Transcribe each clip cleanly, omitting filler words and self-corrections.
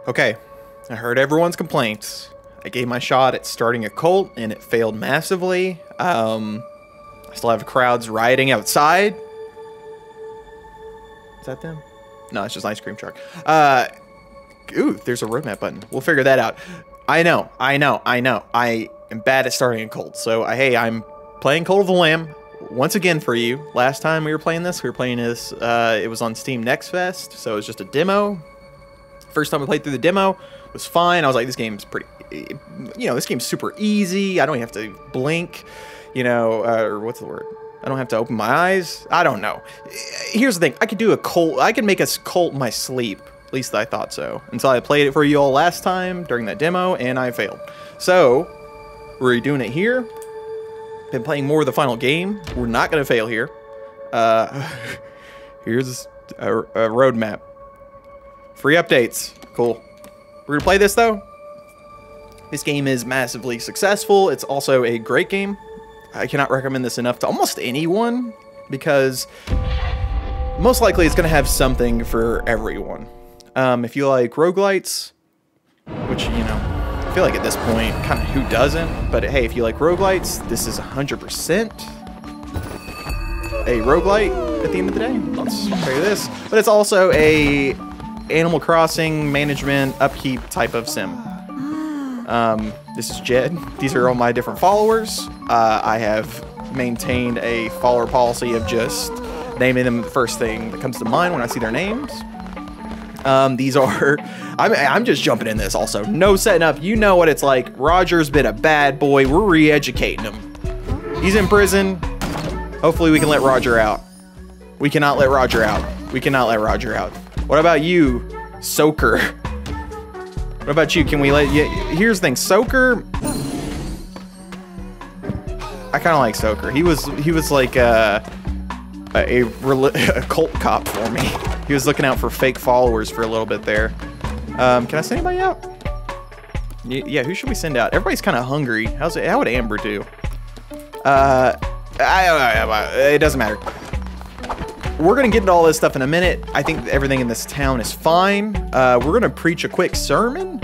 Okay, I heard everyone's complaints. I gave my shot at starting a cult, and it failed massively. I still have crowds rioting outside. Is that them? No, it's just an ice cream truck. Ooh, there's a roadmap button. We'll figure that out. I know. I am bad at starting a cult. So, hey, I'm playing Cult of the Lamb once again for you. Last time we were playing this, it was on Steam Next Fest, so it was just a demo. First time I played through the demo was fine. I was like, this game's pretty, this game's super easy. I don't even have to blink, or what's the word? I don't have to open my eyes. I don't know. Here's the thing. I could do a cult. I could make a cult in my sleep. At least I thought so. Until I played it for you all last time during that demo, and I failed. So, we're doing it here. Been playing more of the final game. We're not going to fail here. Here's a roadmap. Free updates. Cool. We're going to play this, though. This game is massively successful. It's also a great game. I cannot recommend this enough to almost anyone, because most likely it's going to have something for everyone. If you like roguelites, which, I feel like at this point, kind of who doesn't? But hey, if you like roguelites, this is 100% a roguelite at the end of the day. Let's tell you this. But it's also a Animal Crossing management upkeep type of sim. This is Jed. These are all my different followers. I have maintained a follower policy of just naming them the first thing that comes to mind when I see their names. These are... I'm just jumping in this also. No setting up. You know what it's like. Roger's been a bad boy. We're re-educating him. He's in prison. Hopefully we can let Roger out. We cannot let Roger out. We cannot let Roger out. What about you, Soaker? What about you? Can we let you... Here's the thing. Soaker... I kind of like Soaker. He was like a cult cop for me. He was looking out for fake followers for a little bit there. Can I send anybody out? Yeah, who should we send out? Everybody's kind of hungry. How would Amber do? It doesn't matter. We're gonna get into all this stuff in a minute. I think everything in this town is fine. We're gonna preach a quick sermon.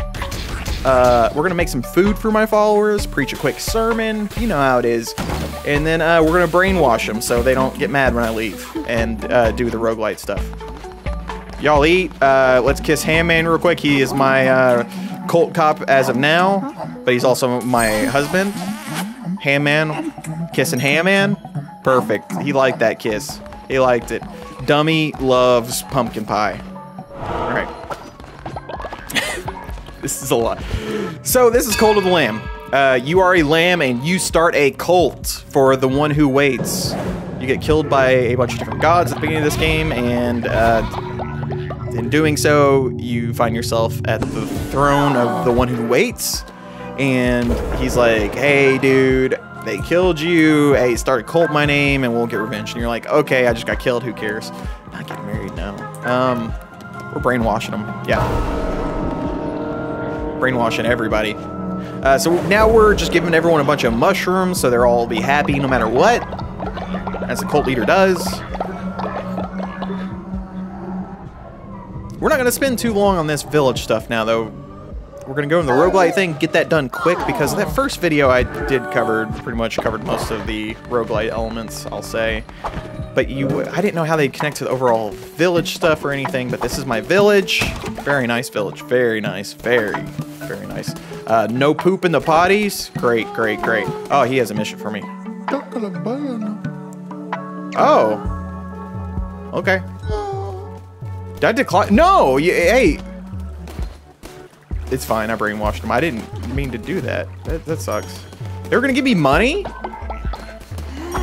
We're gonna make some food for my followers, preach a quick sermon. You know how it is. And then we're gonna brainwash them so they don't get mad when I leave and do the roguelite stuff. Y'all eat. Let's kiss Hamman real quick. He is my cult cop as of now, but he's also my husband. Hamman, kissing Hamman. Perfect. He liked that kiss. He liked it. Dummy loves pumpkin pie. All right. This is a lot. So this is Cult of the Lamb. You are a lamb and you start a cult for the one who waits. You get killed by a bunch of different gods at the beginning of this game, and in doing so, you find yourself at the throne of the one who waits. And he's like, hey, dude, they killed you. Hey, start a cult in my name and we'll get revenge. And you're like, okay, I just got killed. Who cares? Not getting married now. We're brainwashing them. Yeah. Brainwashing everybody. So now we're just giving everyone a bunch of mushrooms so they'll all be happy no matter what, as the cult leader does. We're not going to spend too long on this village stuff now, though. We're going to go in the roguelite thing, get that done quick, because that first video I did pretty much covered most of the roguelite elements, I'll say. But I didn't know how they'd connect to the overall village stuff or anything, but this is my village. Very nice village. Very nice. Very, very nice. No poop in the potties. Great, great, great. Oh, he has a mission for me. Oh. Okay. Did I decline? No! Hey! It's fine, I brainwashed him. I didn't mean to do that. That sucks. They were gonna give me money?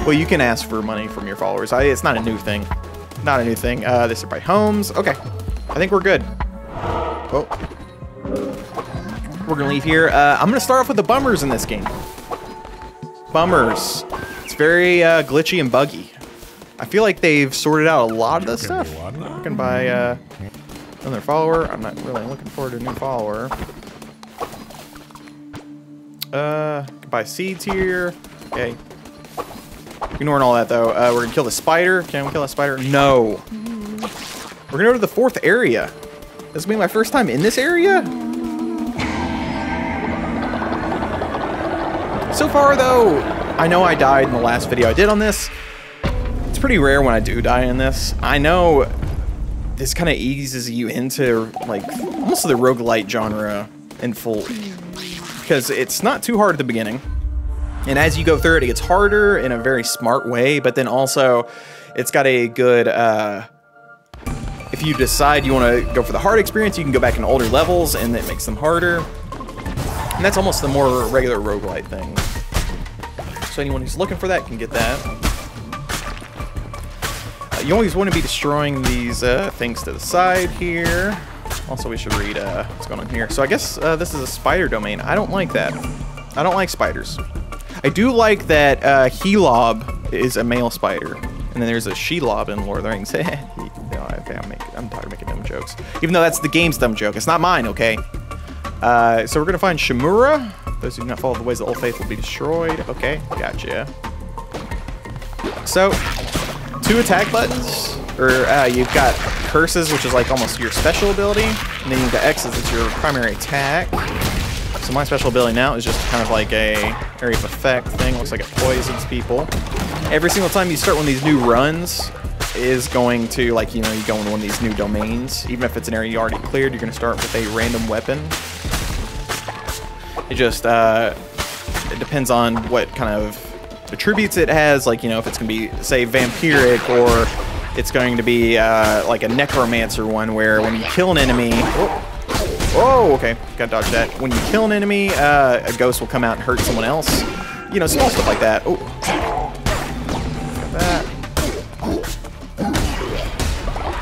Well, you can ask for money from your followers. It's not a new thing. Not a new thing. This is by homes. Okay. I think we're good. Oh. We're gonna leave here. I'm gonna start off with the bummers in this game. Bummers. It's very glitchy and buggy. I feel like they've sorted out a lot of this stuff. I can buy another follower. I'm not really looking forward to a new follower. Can buy seeds here. Okay. Ignoring all that though. We're gonna kill the spider. Can we kill that spider? No. We're gonna go to the 4th area. This will be my first time in this area? So far, though, I know I died in the last video I did on this. It's pretty rare when I do die in this. I know this kind of eases you into, like, almost the roguelite genre in full. Because it's not too hard at the beginning. And as you go through it, it gets harder in a very smart way. But then also, it's got a good... if you decide you want to go for the hard experience, you can go back in older levels, and it makes them harder. And that's almost the more regular roguelite thing. So anyone who's looking for that can get that. You always want to be destroying these things to the side here. Also, we should read what's going on here. So I guess this is a spider domain. I don't like that. I don't like spiders. I do like that Helob is a male spider. And then there's a Shelob in Lord of the Rings. Okay, I'm tired of making dumb jokes. Even though that's the game's dumb joke. It's not mine, okay? So we're going to find Shimura. Those who do not follow the ways of the old faith will be destroyed. Okay, gotcha. So, 2 attack buttons. Or you've got curses, which is like almost your special ability. And then you've got X's, it's your primary attack. So my special ability now is just kind of like a area of effect thing. Looks like it poisons people. Every single time you start one of these new runs is going to, like, you know, you go in one of these new domains. Even if it's an area you already cleared, you're going to start with a random weapon. It just, it depends on what kind of attributes it has. Like, you know, if it's going to be, say, vampiric, or it's going to be, like a necromancer one where when you kill an enemy... Oh, okay, gotta dodge that. When you kill an enemy, a ghost will come out and hurt someone else. You know, small stuff like that. Oh. That.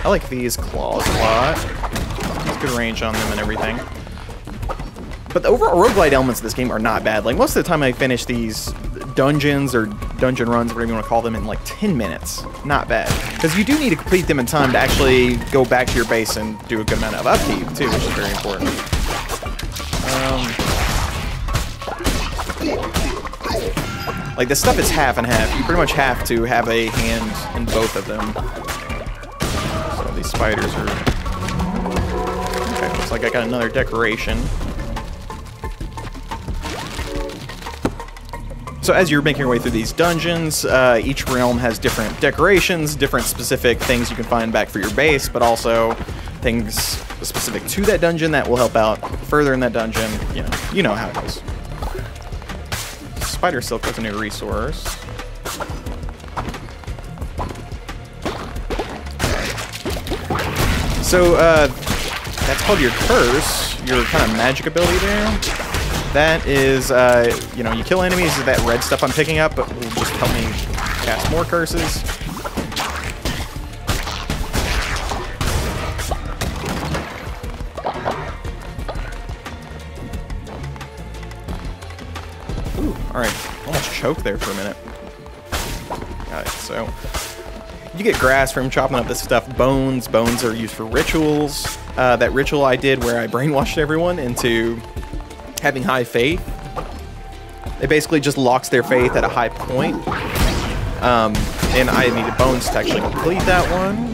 I like these claws a lot. There's good range on them and everything. But the overall roguelite elements of this game are not bad. Like, most of the time I finish these dungeons or dungeon runs, whatever you want to call them, in like 10 minutes. Not bad. Because you do need to complete them in time to actually go back to your base and do a good amount of upkeep, too, which is very important. Like, this stuff is half and half. You pretty much have to have a hand in both of them. So these spiders are... Okay, looks like I got another decoration. So as you're making your way through these dungeons, each realm has different decorations, different specific things you can find back for your base, but also things specific to that dungeon that will help out further in that dungeon. You know how it goes. Spider Silk was a new resource. So that's called your curse, your kind of magic ability there. That is, you know, you kill enemies, that red stuff I'm picking up, but will just help me cast more curses. Ooh, alright, almost choked there for a minute. Got it, so... You get grass from chopping up this stuff. Bones are used for rituals. That ritual I did where I brainwashed everyone into... having high faith. It basically just locks their faith at a high point. And I needed bones to actually complete that one.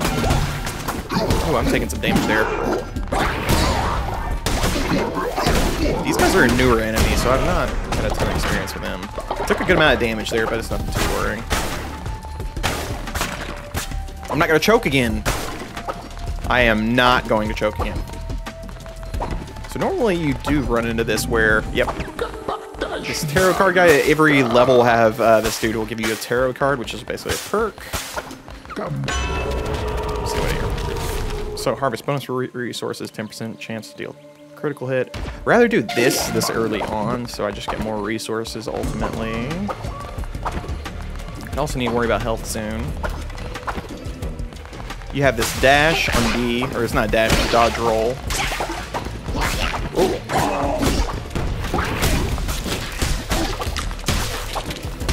Oh, I'm taking some damage there. These guys are a newer enemy, so I've not had a ton of experience with them. Took a good amount of damage there, but it's nothing too worrying. I'm not going to choke again. I am not going to choke again. So normally you do run into this where, yep, this tarot card guy, at every level will have this dude will give you a tarot card, which is basically a perk. Let's see what here. So harvest bonus for resources, 10% chance to deal critical hit. Rather do this early on, so I just get more resources ultimately. I also need to worry about health soon. You have this dash on D, or it's not a dash, it's a dodge roll.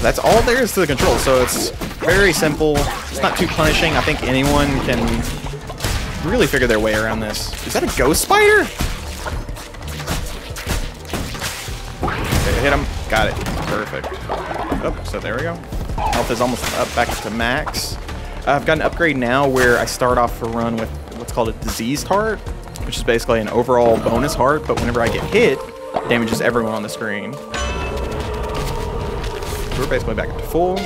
That's all there is to the control, so it's very simple. It's not too punishing. I think anyone can really figure their way around this. Is that a ghost spider? Okay, hit him. Got it. Perfect. Oh, so there we go. Health is almost up back to max. I've got an upgrade now where I start off a run with what's called a diseased heart. which is basically an overall bonus heart, but whenever I get hit, it damages everyone on the screen. So we're basically back up to full.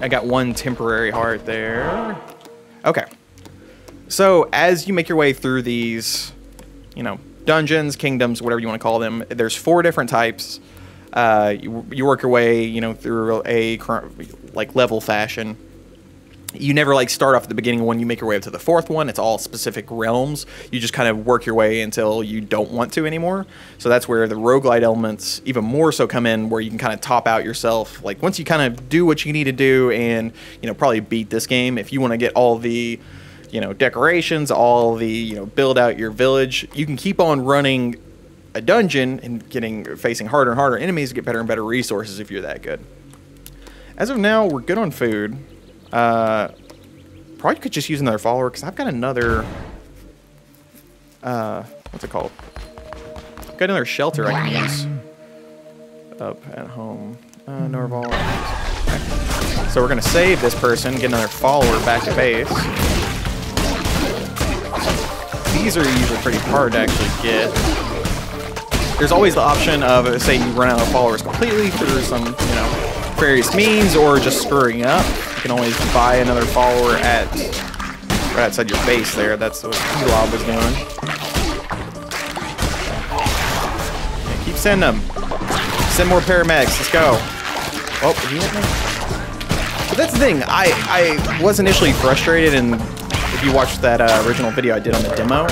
I got one temporary heart there. Okay. So as you make your way through these, you know, dungeons, kingdoms, whatever you want to call them, there's 4 different types. You work your way, you know, through a like level fashion. You never like start off at the beginning when you make your way up to the 4th one. It's all specific realms. You just kind of work your way until you don't want to anymore. So that's where the roguelite elements even more so come in, where you can kind of top out yourself. Like once you kind of do what you need to do and, you know, probably beat this game, if you want to get all the, you know, decorations, all the, you know, build out your village, you can keep on running a dungeon and facing harder and harder enemies to get better and better resources if you're that good. As of now, we're good on food. Probably could just use another follower because I've got another, what's it called? I've got another shelter I can use up at home. Norval. Okay. So we're gonna save this person, get another follower back to base. These are usually pretty hard to actually get. There's always the option of, say, you run out of followers completely through some, you know, various means, or just screwing up. You can always buy another follower at right outside your base there. That's what Elob was doing. Yeah, keep sending them. Send more paramedics. Let's go. Oh, did he hit me? But that's the thing. I was initially frustrated, and if you watched that original video I did on the demo,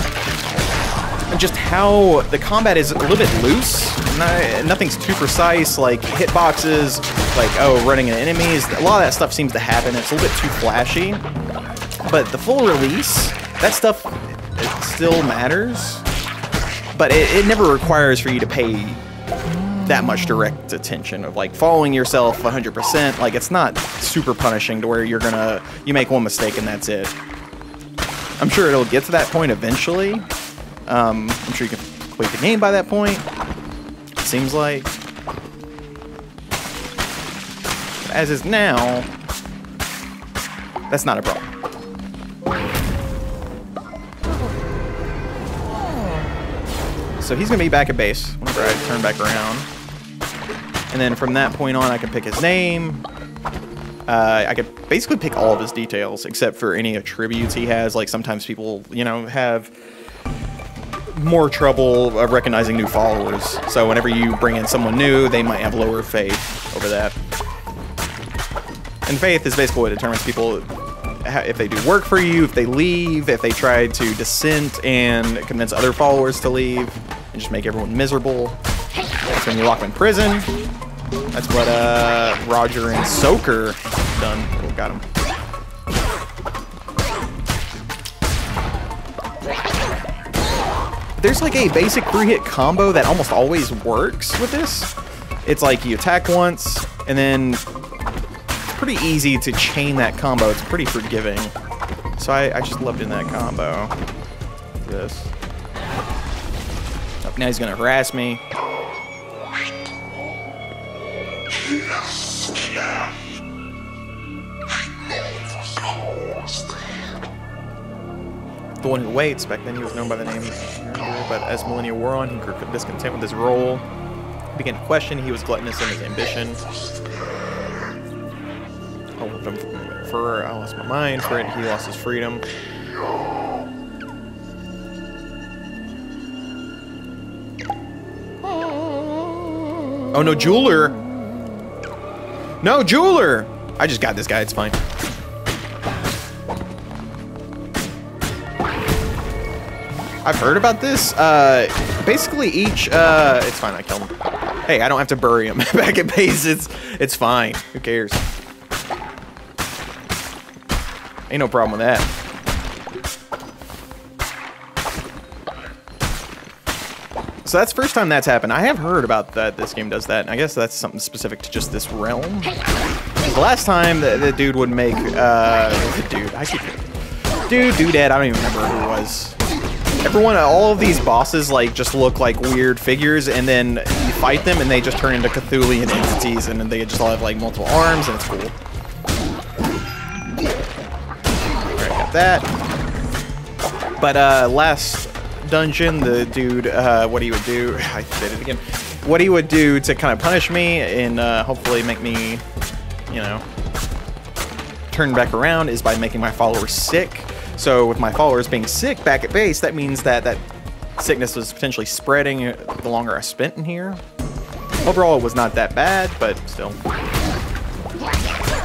and just how the combat is a little bit loose. Nothing's too precise, like hitboxes, like, oh, running into enemies. A lot of that stuff seems to happen. It's a little bit too flashy. But the full release, that stuff, it still matters. But it never requires for you to pay that much direct attention of, like, following yourself 100%. Like, it's not super punishing to where you make one mistake and that's it. I'm sure it'll get to that point eventually. I'm sure you can complete the game by that point. It seems like. As is now, that's not a problem. So he's going to be back at base whenever I turn back around. And then from that point on, I can pick his name. I could basically pick all of his details, except for any attributes he has. Like sometimes people, you know, have more trouble of recognizing new followers. So whenever you bring in someone new, they might have lower faith over that. And faith is basically what determines people, if they do work for you, if they leave, if they try to dissent and convince other followers to leave, and just make everyone miserable. That's when you lock them in prison. That's what Roger and Soaker done. Oh, got him. There's like a basic 3-hit combo that almost always works with this. It's like you attack once, and then it's pretty easy to chain that combo. It's pretty forgiving. So I just loved in that combo. This. Oh, now he's gonna harass me. The one who waits. Back then he was known by the name but as millennia wore on, he grew discontent with his role. He began to question. He was gluttonous in his ambition. I lost my mind. For it, he lost his freedom. Oh no, jeweler! No, jeweler! I just got this guy. It's fine. I've heard about this. Basically each, it's fine, I killed him. Hey, I don't have to bury him back at base. It's fine. Who cares? Ain't no problem with that. So that's the first time that's happened. I have heard about that. This game does that. And I guess that's something specific to just this realm. The last time the dude would make, Doodad, I don't even remember who it was. All of these bosses like just look like weird figures, and then you fight them and they just turn into Cthulhian entities, and then they just all have like multiple arms, and it's cool. Alright, got that. But last dungeon, the dude, what he would do, I did it again, what he would do to kind of punish me and hopefully make me, you know, turn back around is by making my followers sick. So with my followers being sick back at base, that means that that sickness was potentially spreading the longer I spent in here. Overall, it was not that bad, but still.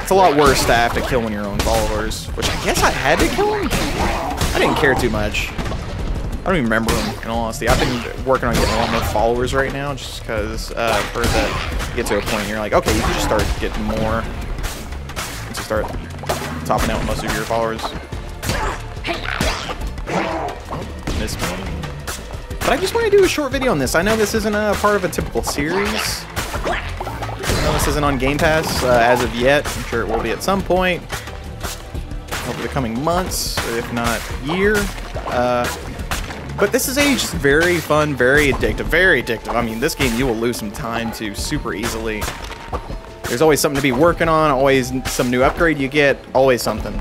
It's a lot worse to have to kill one of your own followers, which I guess I had to kill him? I didn't care too much. I don't even remember him, in all honesty. I've been working on getting a lot more followers right now, just because I've heard that you get to a point and you're like, okay, you can just start getting more. Once you start topping out most of your followers. Miss me. But I just want to do a short video on this. I know this isn't a part of a typical series. I know this isn't on Game Pass as of yet. I'm sure it will be at some point over the coming months, or if not year. But this is a just very fun, very addictive, very addictive. I mean, this game you will lose some time to super easily. There's always something to be working on, always some new upgrade you get, always something.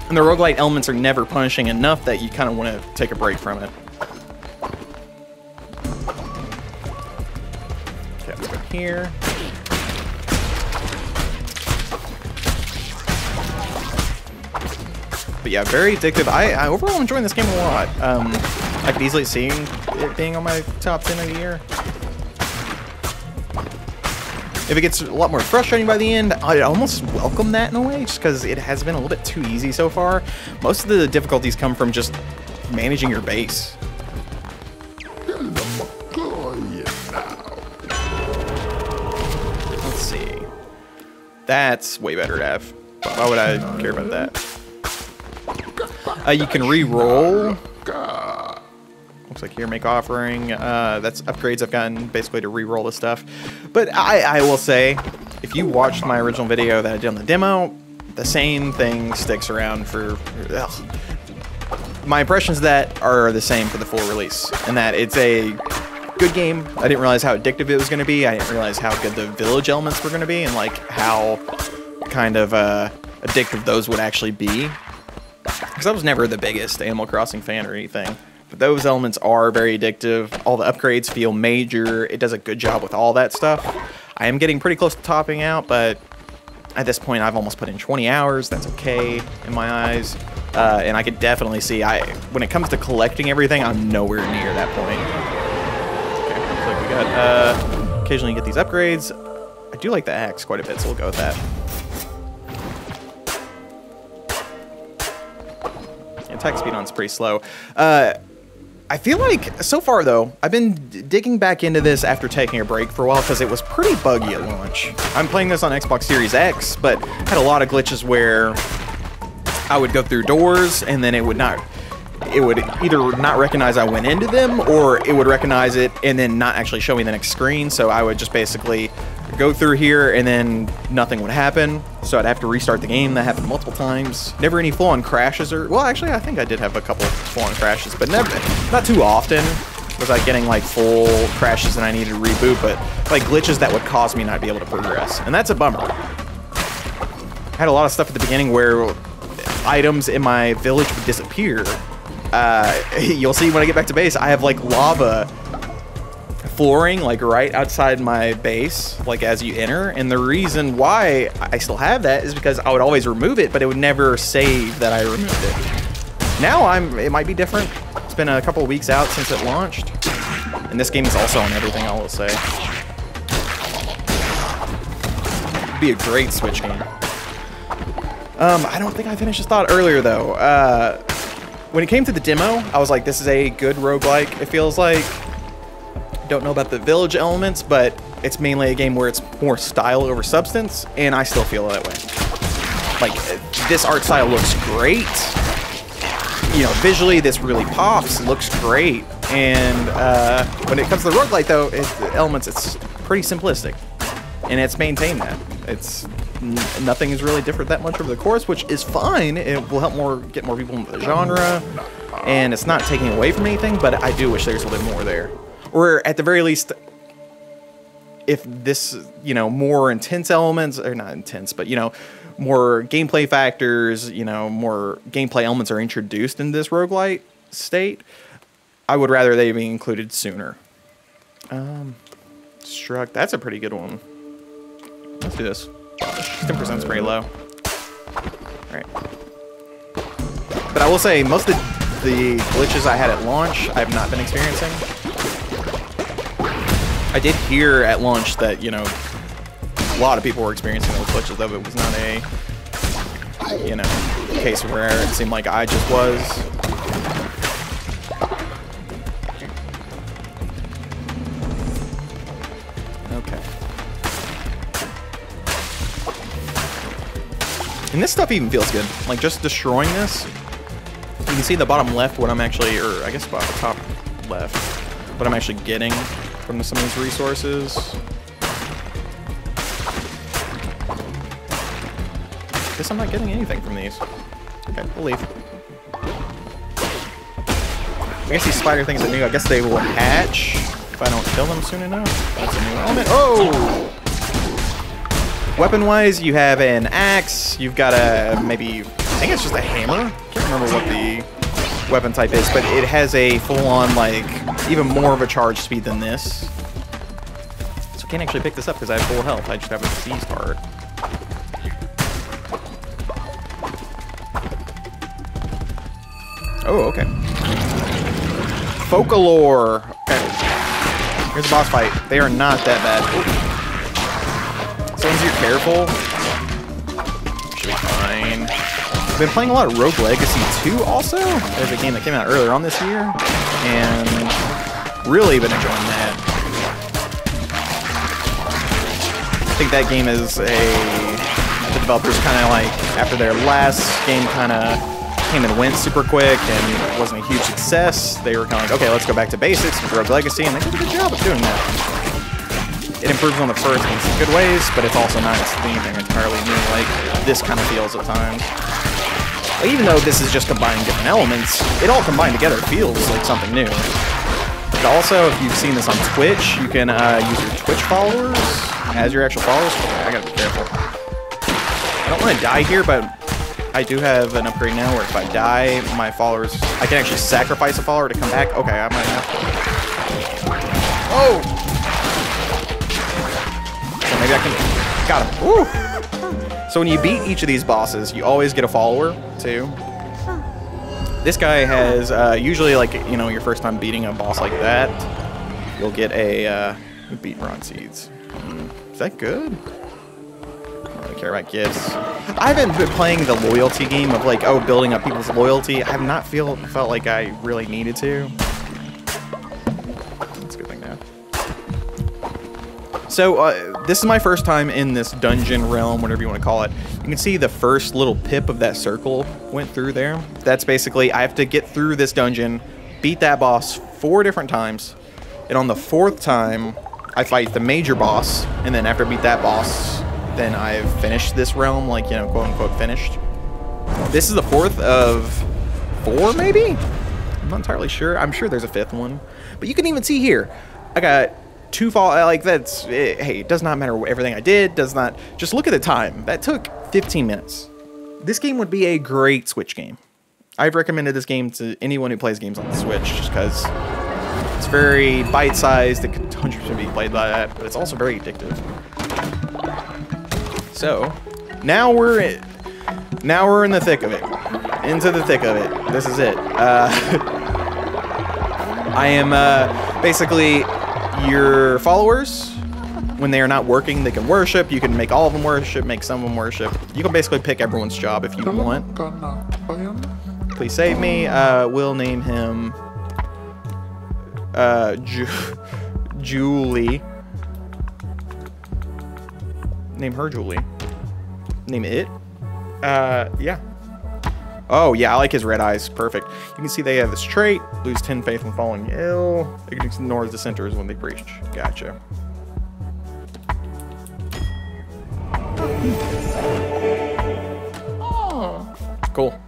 And the roguelite elements are never punishing enough that you kind of want to take a break from it. Okay, let's go here. But yeah, very addictive. I overall enjoying this game a lot. I could easily see it being on my top 10 of the year. If it gets a lot more frustrating by the end, I almost welcome that in a way, just because it has been a little bit too easy so far. Most of the difficulties come from just managing your base. Let's see. That's way better to have. Why would I care about that? You can re-roll. Looks like here, make offering. That's upgrades I've gotten basically to re-roll the stuff. But I will say, if you watched my original video that I did on the demo, the same thing sticks around for... Ugh. My impressions of that are the same for the full release, and that it's a good game. I didn't realize how addictive it was going to be. I didn't realize how good the village elements were going to be, and like how kind of addictive those would actually be. Because I was never the biggest Animal Crossing fan or anything. But those elements are very addictive. All the upgrades feel major. It does a good job with all that stuff. I am getting pretty close to topping out, but at this point I've almost put in 20 hours. That's okay in my eyes. And I could definitely see, when it comes to collecting everything, I'm nowhere near that point. Okay, looks like we got, occasionally you get these upgrades. I do like the axe quite a bit, so we'll go with that. Attack speed on is pretty slow. I feel like, so far though, I've been digging back into this after taking a break for a while because it was pretty buggy at launch. I'm playing this on Xbox Series X, but had a lot of glitches where I would go through doors and then it would either not recognize I went into them, or it would recognize it and then not actually show me the next screen. So I would just basically go through here and then nothing would happen. So I'd have to restart the game. That happened multiple times. Never any full-on crashes, or, well, actually I think I did have a couple full-on crashes, but not too often was I getting like full crashes and I needed to reboot, but like glitches that would cause me not to be able to progress. And that's a bummer. I had a lot of stuff at the beginning where items in my village would disappear. You'll see when I get back to base, I have like lava flooring like right outside my base, like as you enter, and the reason why I still have that is because I would always remove it, but it would never save that I removed it. Now it might be different. It's been a couple of weeks out since it launched, and this game is also on everything, I will say. It'd be a great Switch game. I don't think I finished this thought earlier though. When it came to the demo, I was like, this is a good roguelike, it feels like. Don't know about the village elements, but it's mainly a game where it's more style over substance, and I still feel that way. Like, this art style looks great. You know, visually, this really pops, looks great. And when it comes to the roguelike, though, the elements, it's pretty simplistic. And it's maintained that. Nothing is really different that much over the course, which is fine. It will help get more people into the genre, and it's not taking away from anything, but I do wish there's a little bit more there. Or at the very least, if this, you know, more intense elements, or not intense, but, you know, more gameplay factors, you know, more gameplay elements are introduced in this roguelite state, I would rather they be included sooner. Struck. That's a pretty good one. Let's do this. 10% is pretty low. Alright. But I will say, most of the glitches I had at launch, I have not been experiencing. I did hear at launch that, you know, a lot of people were experiencing those glitches, though it was not a, you know, case where it seemed like I just was. Okay. And this stuff even feels good. Like, just destroying this, you can see the bottom left what I'm actually, or I guess about the top left, what I'm actually getting from some of these resources. Guess I'm not getting anything from these. Okay, we'll leave. I guess these spider things are new. I guess they will hatch if I don't kill them soon enough. That's a new element. Oh! Weapon-wise, you have an axe. You've got a, maybe, I think it's just a hammer. Can't remember what the weapon type is, but it has a full-on, like, even more of a charge speed than this. So I can't actually pick this up because I have full health. I just have a disease card. Oh, okay. Folklore. Okay. Here's a boss fight. They are not that bad. Ooh. As long as you're careful, should be fine. I've been playing a lot of Rogue Legacy 2 also. There's a game that came out earlier on this year, and really been enjoying that. I think that game is the developers kind of like, after their last game kind of came and went super quick and wasn't a huge success, they were kind of like, okay, let's go back to basics with Rogue Legacy, and they did a good job of doing that. It improves on the first in some good ways, but it's also not anything entirely new like this kind of feels at times. Even though this is just combining different elements, it all combined together feels like something new. But also, if you've seen this on Twitch, you can use your Twitch followers as your actual followers. Okay, I gotta be careful. I don't want to die here, but I do have an upgrade now where if I die, my followers, I can actually sacrifice a follower to come back. Okay, I might have to. Oh! So maybe I can... Got him. Woo! So when you beat each of these bosses, you always get a follower, too. This guy has, usually, like, you know, your first time beating a boss like that, you'll get a, beat bronze seeds. Is that good? I don't really care about gifts. I haven't been playing the loyalty game of, like, oh, building up people's loyalty. I have not felt like I really needed to. That's a good thing to have. So, this is my first time in this dungeon realm, whatever you want to call it. You can see the first little pip of that circle went through there. That's basically, I have to get through this dungeon, beat that boss 4 different times, and on the 4th time, I fight the major boss, and then after I beat that boss, then I've finished this realm, like, you know, quote-unquote finished. This is the 4th of 4, maybe? I'm not entirely sure. I'm sure there's a 5th one. But you can even see here, I got 2 like, that's, hey, it does not matter everything I did, does not, just look at the time. That took 15 minutes. This game would be a great Switch game. I've recommended this game to anyone who plays games on the Switch, just because it's very bite-sized, it could 100% be played by that, but it's also very addictive. So, now we're in the thick of it. Into the thick of it. This is it. I am, basically, your followers, when they are not working, they can worship. You can make all of them worship, make some of them worship. You can basically pick everyone's job if you want. Please save me. We'll name him Julie. Name her Julie. Name it. Yeah. Oh, yeah, I like his red eyes. Perfect. You can see they have this trait. Lose 10 faith when falling ill. They can ignore dissenters when they preach. Gotcha. Oh. Cool.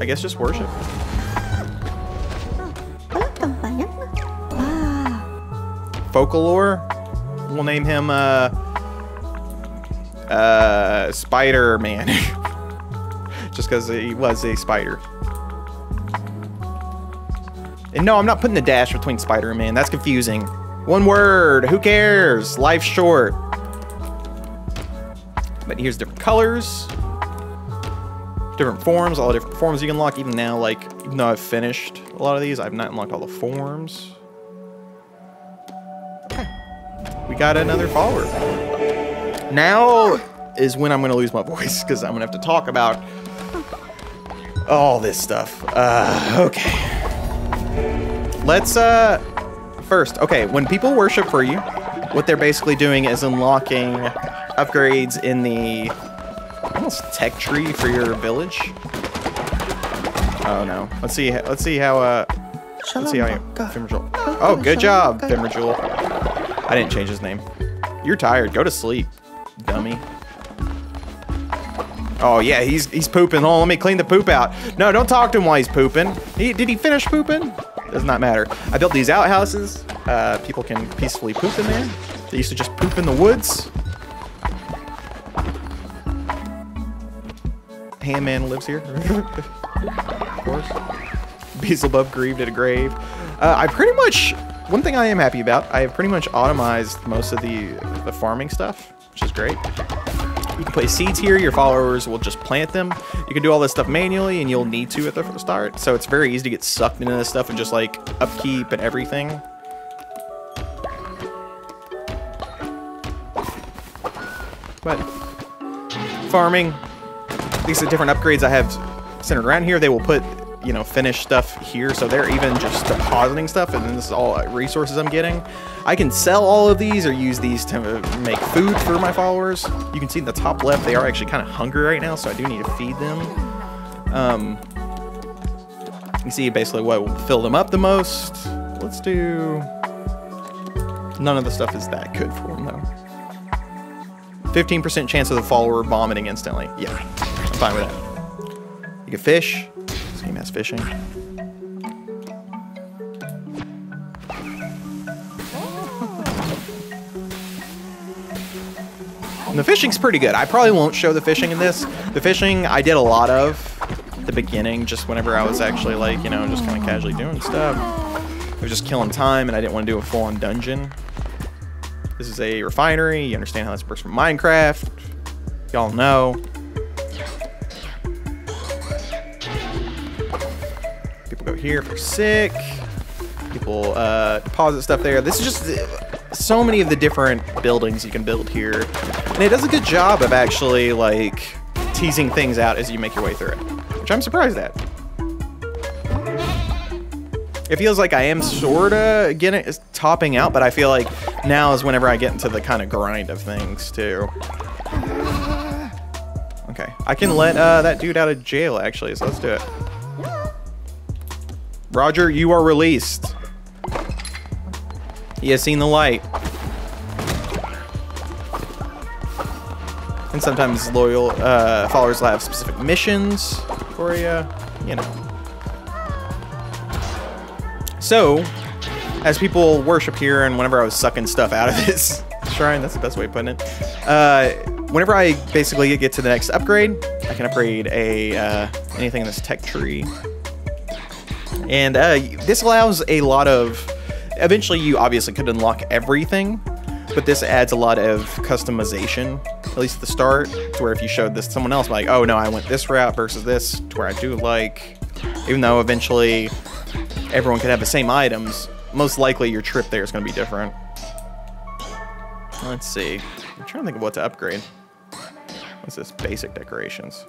I guess just worship. Folklore. We'll name him, Spider-Man. Just because he was a spider. And no, I'm not putting the dash between spider and man. That's confusing. One word. Who cares? Life's short. But here's different colors. Different forms. All the different forms you can unlock. Even now, like, even though I've finished a lot of these, I've not unlocked all the forms. Okay. We got another follower. Now is when I'm going to lose my voice, because I'm going to have to talk about all this stuff. Okay. Let's, first, okay, when people worship for you, what they're basically doing is unlocking upgrades in the almost tech tree for your village. Oh no. Let's see how you, Fimmerjewel. Oh, good job, Fimmerjewel. I didn't change his name. You're tired. Go to sleep, dummy. Oh yeah, he's pooping. Oh, let me clean the poop out. No, don't talk to him while he's pooping. Did he finish pooping? Does not matter. I built these outhouses. People can peacefully poop in there. They used to just poop in the woods. Handman lives here. Of course. Beelzebub grieved at a grave. I pretty much, one thing I am happy about, I have pretty much automized most of the farming stuff, which is great. You can place seeds here, your followers will just plant them. You can do all this stuff manually, and you'll need to at the start, so it's very easy to get sucked into this stuff and just like upkeep and everything. But farming, these are different upgrades I have centered around here. They will put, you know, finished stuff here, so they're even just depositing stuff, and then this is all resources I'm getting. I can sell all of these or use these to make food for my followers. You can see in the top left, they are actually kind of hungry right now, so I do need to feed them. You can see basically what will fill them up the most. Let's do... None of the stuff is that good for them, though. 15% chance of the follower vomiting instantly. Yeah, I'm fine with that. You can fish. This game has fishing. And the fishing's pretty good. I probably won't show the fishing in this. The fishing I did a lot of at the beginning, just whenever I was actually like, you know, just kind of casually doing stuff. I was just killing time and I didn't want to do a full-on dungeon. This is a refinery. You understand how this works from Minecraft. Y'all know. People go here for sick. People deposit stuff there. This is just so many of the different buildings you can build here. And it does a good job of actually like teasing things out as you make your way through it, which I'm surprised at. It feels like I am sorta getting topping out, but I feel like now is whenever I get into the kind of grind of things too. Okay, I can let that dude out of jail actually, so let's do it. Roger, you are released. He has seen the light. And sometimes loyal followers will have specific missions for you, you know. So, as people worship here, and whenever I was sucking stuff out of this shrine, that's the best way of putting it. Whenever I basically get to the next upgrade, I can upgrade anything in this tech tree. And this allows a lot of... Eventually, you obviously could unlock everything, but this adds a lot of customization, at least at the start, to where if you showed this to someone else, like, oh no, I went this route versus this, to where I do like... Even though eventually everyone could have the same items, most likely your trip there is going to be different. Let's see. I'm trying to think of what to upgrade. What's this? Basic decorations.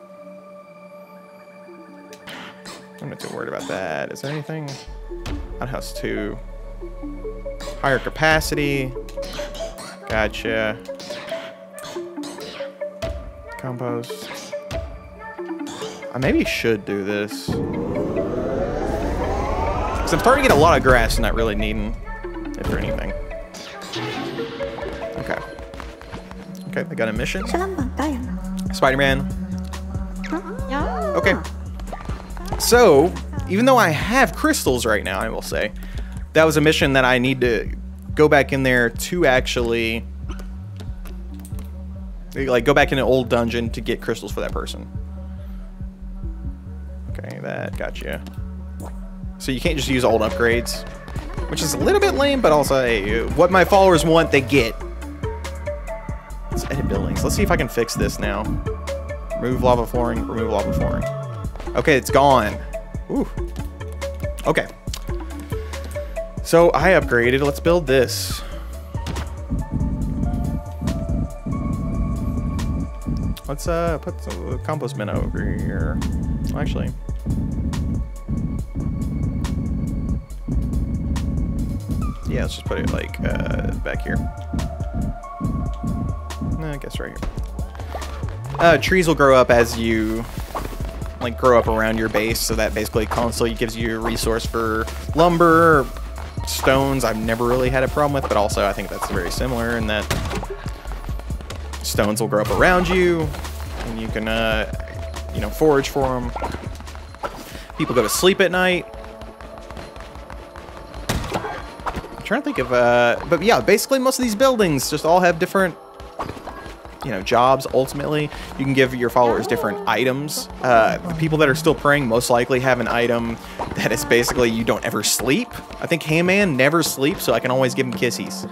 I'm not too worried about that. Is there anything? Outhouse 2. Higher capacity. Gotcha. Compost. I maybe should do this. Because I'm starting to get a lot of grass and not really needing it for anything. Okay. Okay, I got a mission. Spider-Man. Okay. So, even though I have crystals right now, I will say, that was a mission that I need to go back in there to actually, like, go back in an old dungeon to get crystals for that person. Okay, that got you. So you can't just use old upgrades, which is a little bit lame, but also, hey, what my followers want, they get. Let's edit buildings. Let's see if I can fix this now. Remove lava flooring, remove lava flooring. Okay, it's gone. Ooh. Okay. So I upgraded. Let's build this. Let's put some compost bin over here. Actually. Yeah, let's just put it like back here. I guess right here. Trees will grow up as you like grow up around your base, so that basically constantly gives you a resource for lumber, stones. I've never really had a problem with, but also I think that's very similar in that stones will grow up around you, and you can you know, forage for them. People go to sleep at night. I'm trying to think of but yeah, basically most of these buildings just all have different, you know, jobs. Ultimately, you can give your followers different items. The people that are still praying most likely have an item that is basically you don't ever sleep. I think Hayman never sleeps, so I can always give him kissies.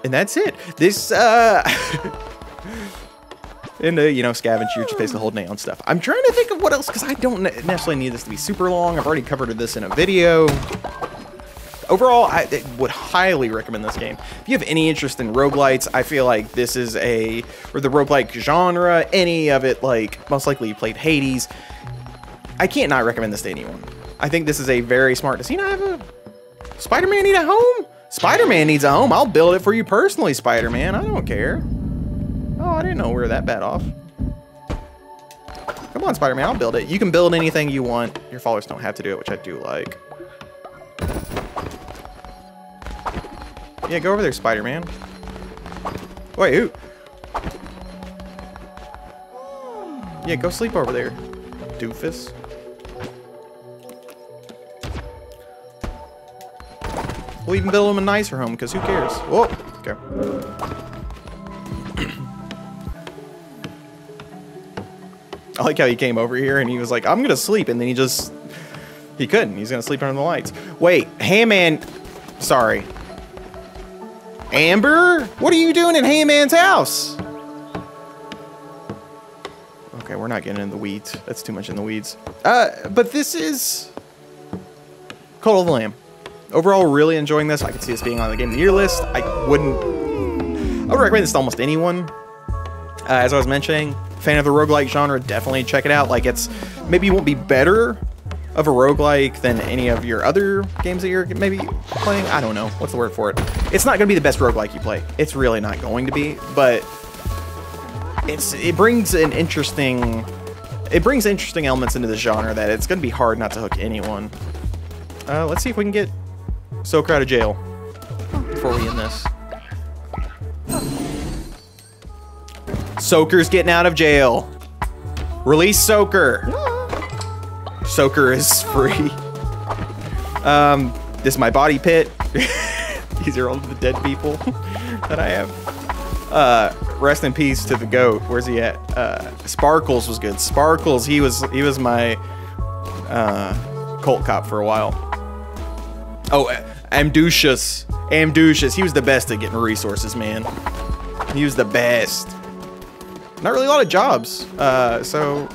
And that's it. This and you know, scavenge, you're just basically holding it on stuff. I'm trying to think of what else, because I don't necessarily need this to be super long. I've already covered this in a video. Overall, I would highly recommend this game. If you have any interest in roguelites, I feel like this is or the roguelike genre, any of it, like, most likely you played Hades. I can't not recommend this to anyone. I think this is a very smart, does he not have a, Spider-Man need a home? Spider-Man needs a home. I'll build it for you personally, Spider-Man. I don't care. Oh, I didn't know we were that bad off. Come on, Spider-Man, I'll build it. You can build anything you want. Your followers don't have to do it, which I do like. Yeah, go over there, Spider-Man. Wait, who? Yeah, go sleep over there, doofus. We'll even build him a nicer home, because who cares? Whoa, okay. I like how he came over here and he was like, I'm gonna sleep, and then he couldn't. He's gonna sleep under the lights. Wait, Hayman, sorry. Amber? What are you doing in Hayman's house? Okay, we're not getting in the weeds. That's too much in the weeds. But this is Cult of the Lamb. Overall, really enjoying this. I could see this being on the Game of the Year list. I would recommend this to almost anyone. As I was mentioning, fan of the roguelike genre, definitely check it out. Like, it's, maybe it won't be better of a roguelike than any of your other games that you're maybe playing. I don't know. What's the word for it? It's not going to be the best roguelike you play. It's really not going to be, but it brings interesting elements into the genre that it's going to be hard not to hook anyone. Let's see if we can get Soaker out of jail before we end this. Soaker's getting out of jail. Release Soaker. Soaker is free. This is my body pit. These are all the dead people that I have. Rest in peace to the goat. Where's he at? Sparkles was good. Sparkles, he was my cult cop for a while. Oh, Amducius. He was the best at getting resources, man. He was the best. Not really a lot of jobs, so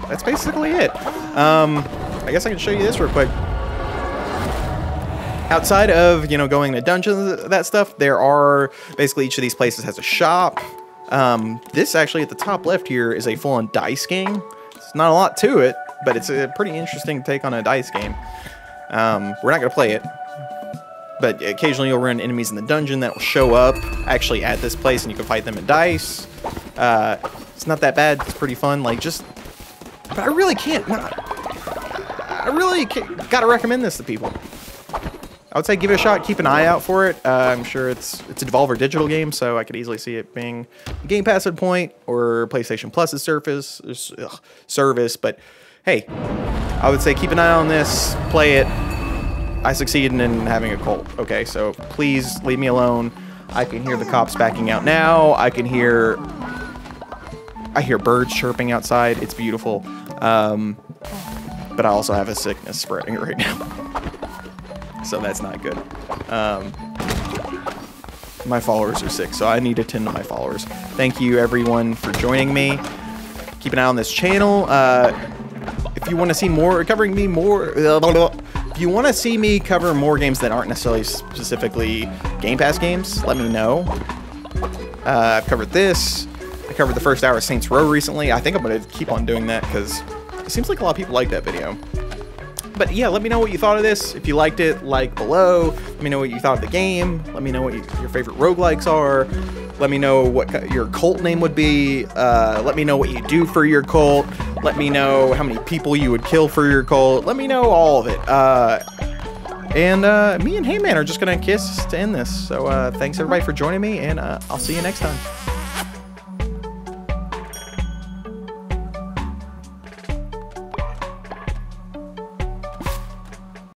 that's basically it. I guess I can show you this real quick. Outside of, you know, going to dungeons, that stuff, there are basically each of these places has a shop. This actually at the top left here is a full-on dice game. It's not a lot to it, but it's a pretty interesting take on a dice game. We're not gonna play it, but occasionally you'll run enemies in the dungeon that will show up actually at this place, and you can fight them in dice. It's not that bad. It's pretty fun. Like, but I really gotta recommend this to people. I would say give it a shot. Keep an eye out for it. I'm sure it's a Devolver Digital game, so I could easily see it being a Game Pass at point or PlayStation Plus's service. But hey, I would say keep an eye on this. Play it. I succeeded in having a cult. Okay, so please leave me alone. I can hear the cops backing out now. I can hear I hear birds chirping outside. It's beautiful. But I also have a sickness spreading right now. So that's not good. My followers are sick, so I need to tend to my followers. Thank you, everyone, for joining me. Keep an eye on this channel. If you want to see more, covering me more... If you want to see me cover more games that aren't necessarily specifically Game Pass games, let me know. I've covered this. I covered the first hour of Saints Row recently. I think I'm going to keep on doing that because it seems like a lot of people like that video. But yeah, let me know what you thought of this. If you liked it, like below. Let me know what you thought of the game. Let me know what your favorite roguelikes are. Let me know what your cult name would be. Let me know what you do for your cult. Let me know how many people you would kill for your cult. Let me know all of it. And me and Heyman are just going to kiss to end this. So thanks everybody for joining me, and I'll see you next time.